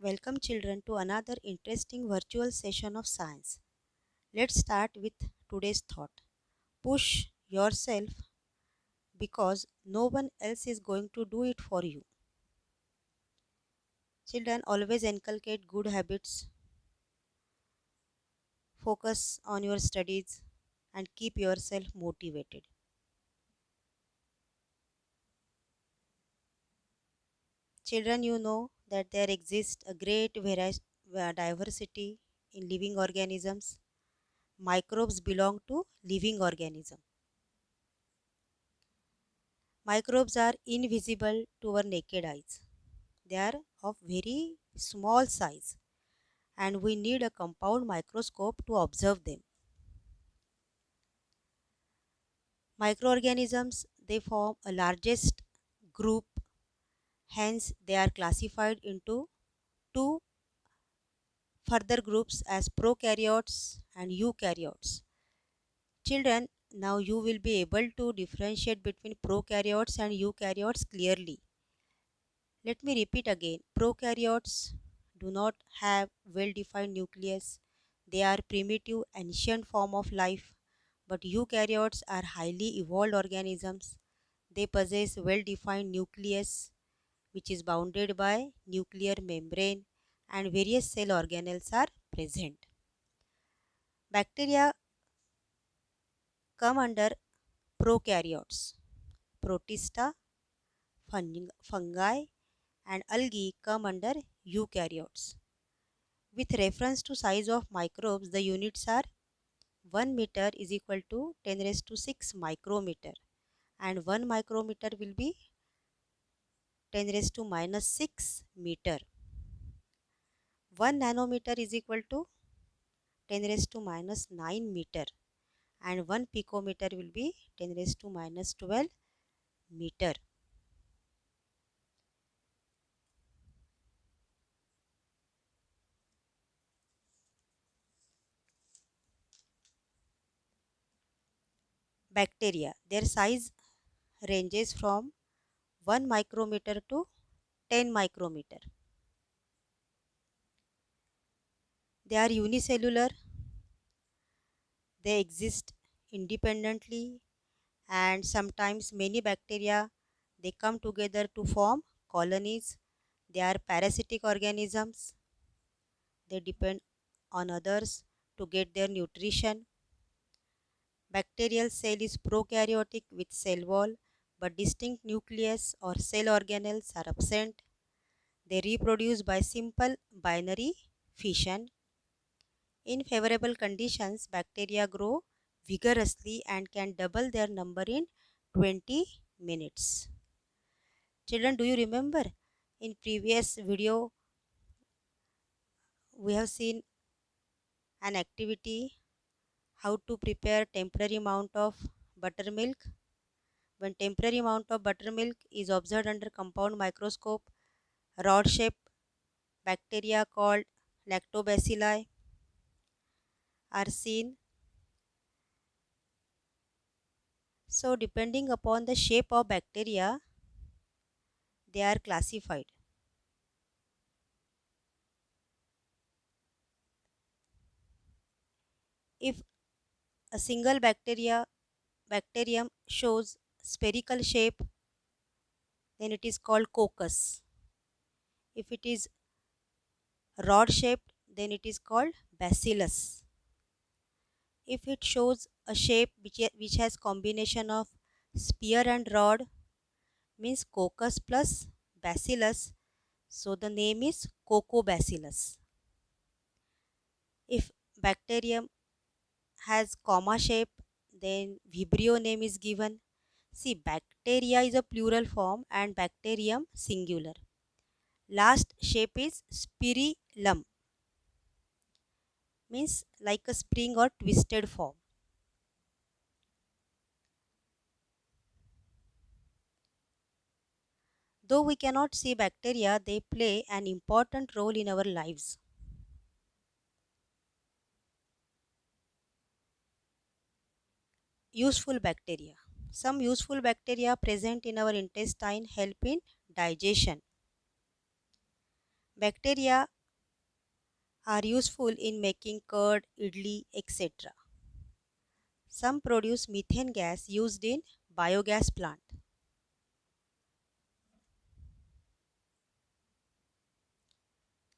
Welcome children to another interesting virtual session of science. Let's start with today's thought. Push yourself because no one else is going to do it for you. Children, always inculcate good habits, focus on your studies, and keep yourself motivated. Children, you know that there exists a great diversity in living organisms. Microbes belong to living organisms. Microbes are invisible to our naked eyes. They are of very small size and we need a compound microscope to observe them. Microorganisms they form a largest group, hence they are classified into two further groups as prokaryotes and eukaryotes. Children, now you will be able to differentiate between prokaryotes and eukaryotes clearly. Let me repeat again. Prokaryotes do not have well-defined nucleus. They are primitive ancient form of life, but eukaryotes are highly evolved organisms. They possess well-defined nucleus which is bounded by nuclear membrane and various cell organelles are present. Bacteria come under prokaryotes. Protista, fungi and algae come under eukaryotes. With reference to size of microbes, the units are 1 meter is equal to 10 raised to 6 micrometer and 1 micrometer will be 10 raised to minus 6 meter. 1 nanometer is equal to 10 raised to minus 9 meter and 1 picometer will be 10 raised to minus 12 meter. Bacteria, their size ranges from 1 micrometer to 10 micrometer. They are unicellular, they exist independently and sometimes many bacteria they come together to form colonies. They are parasitic organisms. They depend on others to get their nutrition. Bacterial cell is prokaryotic with cell wall but distinct nucleus or cell organelles are absent. They reproduce by simple binary fission. In favorable conditions, bacteria grow vigorously and can double their number in 20 minutes. Children, do you remember in previous video we have seen an activity how to prepare temporary amount of buttermilk. When temporary amount of buttermilk is observed under compound microscope, rod shaped bacteria called lactobacilli are seen. So depending upon the shape of bacteria, they are classified. If a single bacterium shows spherical shape, then it is called coccus. If it is rod shaped, then it is called bacillus. If it shows a shape which has combination of sphere and rod, means coccus plus bacillus, so the name is Coccobacillus. If bacterium has comma shape, then Vibrio name is given. See, bacteria is a plural form and bacterium singular. Last shape is spirillum, means like a spring or twisted form. Though we cannot see bacteria, they play an important role in our lives. Useful bacteria. Some useful bacteria present in our intestine help in digestion. Bacteria are useful in making curd, idli, etc. Some produce methane gas used in biogas plant.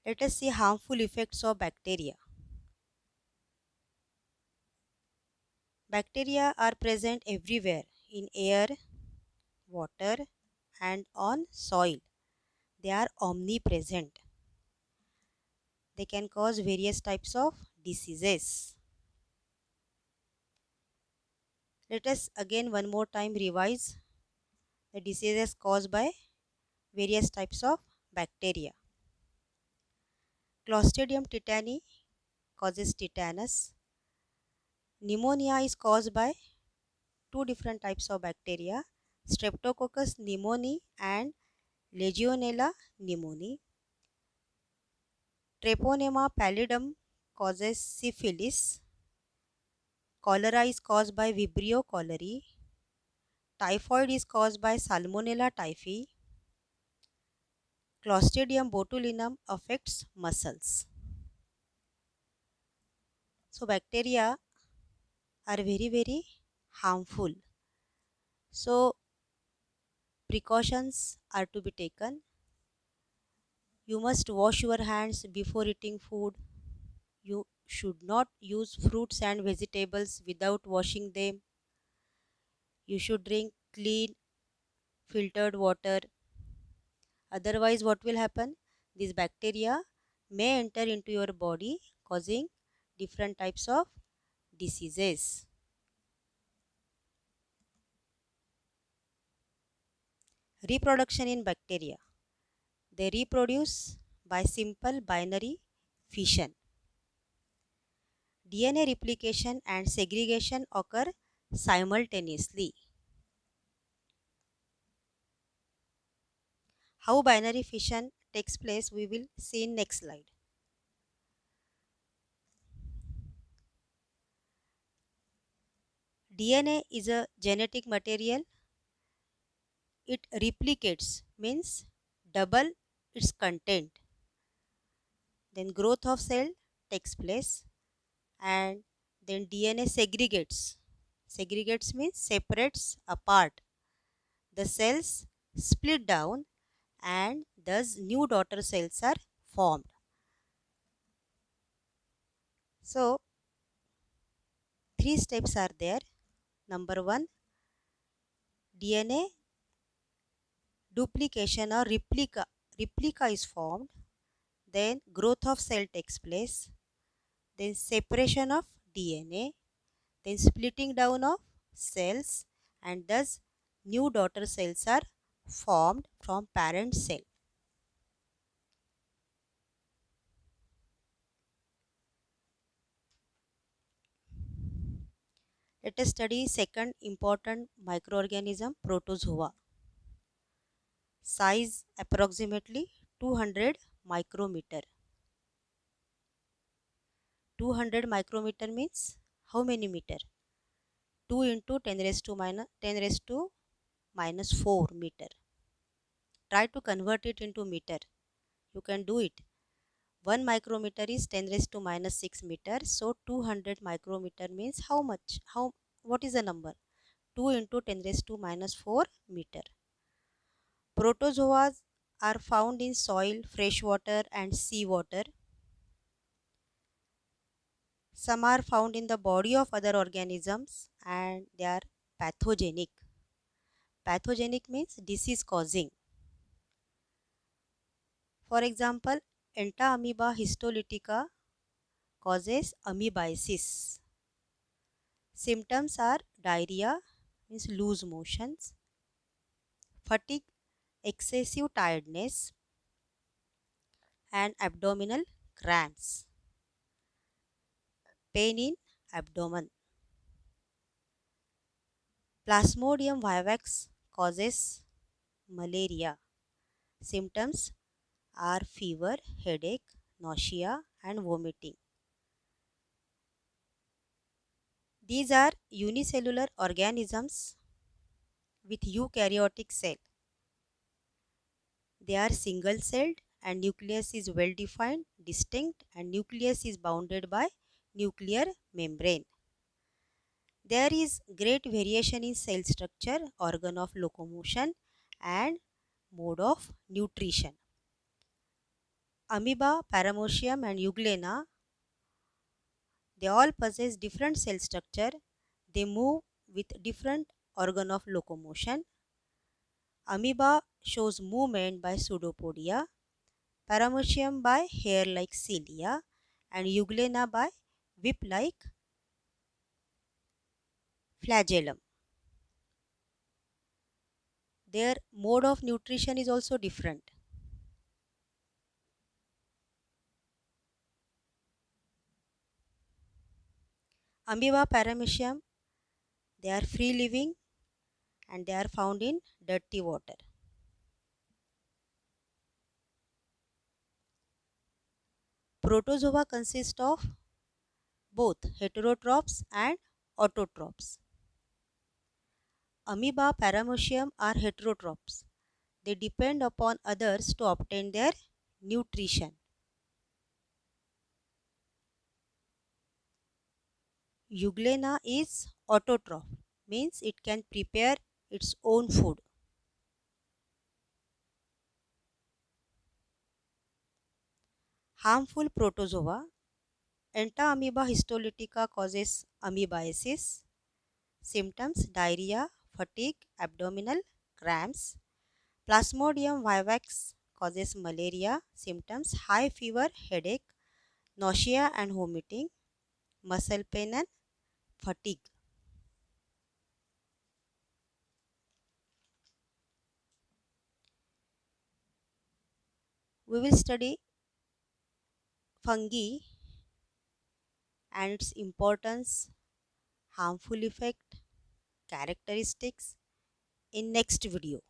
Let us see harmful effects of bacteria. Bacteria are present everywhere in air, water, and on soil. They are omnipresent. They can cause various types of diseases. Let us again one more time revise the diseases caused by various types of bacteria. Clostridium tetani causes tetanus. Pneumonia is caused by two different types of bacteria, Streptococcus pneumoniae and Legionella pneumoniae. Treponema pallidum causes syphilis. Cholera is caused by Vibrio cholerae. Typhoid is caused by Salmonella typhi. Clostridium botulinum affects muscles. So bacteria are very harmful. So precautions are to be taken. You must wash your hands before eating food. You should not use fruits and vegetables without washing them. You should drink clean filtered water. Otherwise, what will happen? These bacteria may enter into your body, causing different types of diseases. Reproduction in bacteria. They reproduce by simple binary fission. DNA replication and segregation occur simultaneously. How binary fission takes place we will see in next slide. DNA is a genetic material. It replicates means double its content. Then growth of cell takes place and then DNA segregates. Segregates means separates apart. The cells split down and thus new daughter cells are formed. So three steps are there. Number one, DNA duplication or replica is formed. Then growth of cell takes place. Then separation of DNA. Then splitting down of cells and thus new daughter cells are formed from parent cell. Let us study second important microorganism, protozoa. Size approximately 200 micrometer. 200 micrometer means how many meter? 2 into 10 raised to minus 10 raised to minus 4 meter. Try to convert it into meter. You can do it. 1 micrometer is 10 raised to minus 6 meter. So 200 micrometer means how much? What is the number? 2 into 10 raised to minus 4 meter. Protozoas are found in soil, fresh water and sea water. Some are found in the body of other organisms and they are pathogenic. Pathogenic means disease causing. For example, Entamoeba histolytica causes amoebiasis. Symptoms are diarrhea, means loose motions, fatigue, excessive tiredness, and abdominal cramps, pain in abdomen. Plasmodium vivax causes malaria. Symptoms are fever, headache, nausea, and vomiting. These are unicellular organisms with eukaryotic cell. They are single celled, and nucleus is well defined, distinct, and nucleus is bounded by nuclear membrane. There is great variation in cell structure, organ of locomotion, and mode of nutrition. Amoeba, Paramecium, and Euglena, they all possess different cell structure. They move with different organ of locomotion. Amoeba shows movement by pseudopodia, Paramecium by hair-like cilia, and Euglena by whip-like flagellum. Their mode of nutrition is also different. Amoeba, Paramecium, they are free living and they are found in dirty water. Protozoa consist of both heterotrophs and autotrophs. Amoeba, Paramecium are heterotrophs. They depend upon others to obtain their nutrition. Euglena is autotroph, means it can prepare its own food. Harmful protozoa. Entamoeba histolytica causes amoebiasis. Symptoms: diarrhea, fatigue, abdominal cramps. Plasmodium vivax causes malaria. Symptoms: high fever, headache, nausea and vomiting, muscle pain and fatigue. We will study fungi and its importance, harmful effect, characteristics in next video.